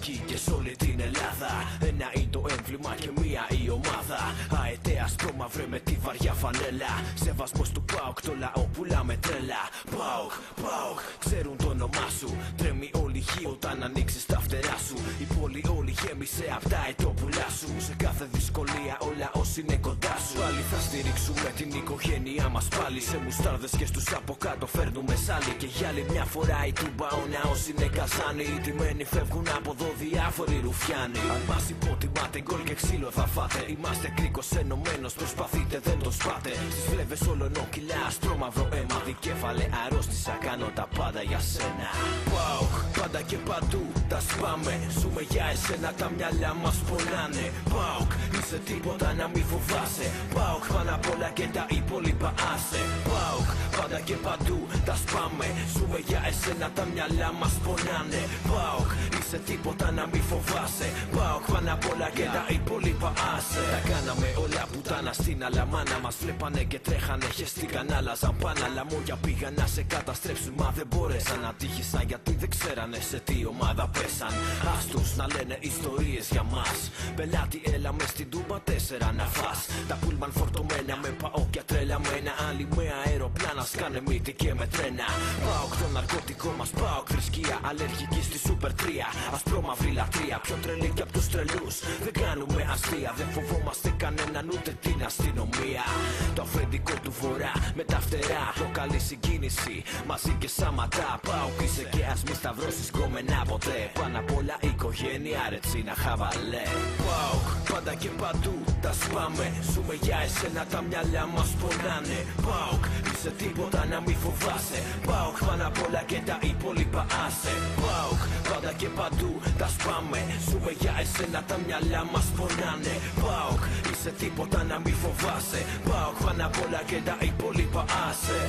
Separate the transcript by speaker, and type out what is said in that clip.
Speaker 1: εκεί και σ' όλη την Ελλάδα. Ένα είναι το έμβλημα και μία η ομάδα. Αεταία ασπρόμαυρε με τη βαριά φανέλα. Σεβασμός του ΠΑΟΚ, το λαό πουλάμε τρέλα. ΠΑΟΚ, ΠΑΟΚ, ξέρουν το όνομά σου. Τρέμει όλη η γη όταν ανοίξεις τα φτερά σου. Η πόλη όλη γέμισε απ' τα ετόπουλά σου. Σε κάθε δυσκολία ο λαός είναι κοντά σου. Πάλι θα στηρίξουμε την οικογένειά μας πάλι. Σε μουστάρδες και στους από κάτω φέρνουμε σάλι. Και για άλλη μια φορά η Τούμπα ο ναός είναι καζάνι. Οι τιμένοι φεύγουν από εδώ διάφοροι ρουφιάνοι. Αν μας υποτιμάτε γκολ και ξύλο θα φάτε. Είμαστε κρίκος ενωμένος, προσπαθείτε δεν το σπάτε. Στις φλέβες ολονόκυλα αστρόμαυρο αίμα. Δικέφαλε αρρώστησα, κάνω τα πάντα για σένα. ΠΑΟΚ, πάντα και παντού τα σπάμε. Ζούμε για εσένα, τα μυαλά μας πονάνε. ΠΑΟΚ, είσαι τίποτα να μη φοβάσαι. ΠΑΟΚ, πάνω απ' όλα και τα υπόλοιπα άσε. ΠΑΟΚ, πάντα και παντού τα σπάμε. Ζούμε για εσένα, τα μυαλά μας πονάνε. ΠΑΟΚ, είσαι τίποτα να μη φοβάσαι. ΠΑΟΚ, πάνω απ' όλα και τα υπόλοιπα άσε. Τα κάναμε όλα πουτάνα στην αλαμάνα. Μας βλέπανε και τρέχανε, χεστήκαν, άλλαζαν πάνω. Λαμόγια πήγαν να σε καταστρέψουν, μα δεν μπόρεσαν. Ατύχησαν γιατί δεν ξέρανε σε τι ομάδα πέσαν. Ας τους να λένε ιστορίες για μας. Πελάτη έλα μες στην Τούμπα 4 να φας. Τα πούλμαν φορτωμένα με παόκια τρελαμένα. Άλλοι με αεροπλάνα σκάνε μύτη και με τρένα. ΠΑΟΚ το ναρκωτικό μας, ΠΑΟΚ θρησκεία. Αλλεργική στη Super 3, ασπρόμαυρη λατρεία. Πιο τρελή κι απ' τους τρελούς, δεν κάνουμε αστεία. Δεν φοβόμαστε κανέναν ούτε την αστυνομία. Το αφεντικό του βορρά με τα φτερά προκαλεί συγκίνηση, μαζί και σάματα. ΠΑΟΚ είσαι και ας μη σταυρώσεις γκόμενα ποτέ. Πάνω απ' όλα η οικογένεια ρετσί να χαβαλέ. ΠΑΟΚ, πάντα και παντού τα σπάμε. Ζούμε για εσένα, τα μυαλά μας πονάνε. ΠΑΟΚ, είσαι τίποτα να μη φοβάσαι. ΠΑΟΚ, πάνω απ' όλα και τα υπόλοιπα άσε. ΠΑΟΚ, πάντα και παντού τα σπάμε. Ζούμε για εσένα, τα μυαλά μας πονάνε. ΠΑΟΚ, είσαι τίποτα να μη φοβάσαι. ΠΑΟΚ, πάνω απ' όλα και τα υπόλοιπα άσε.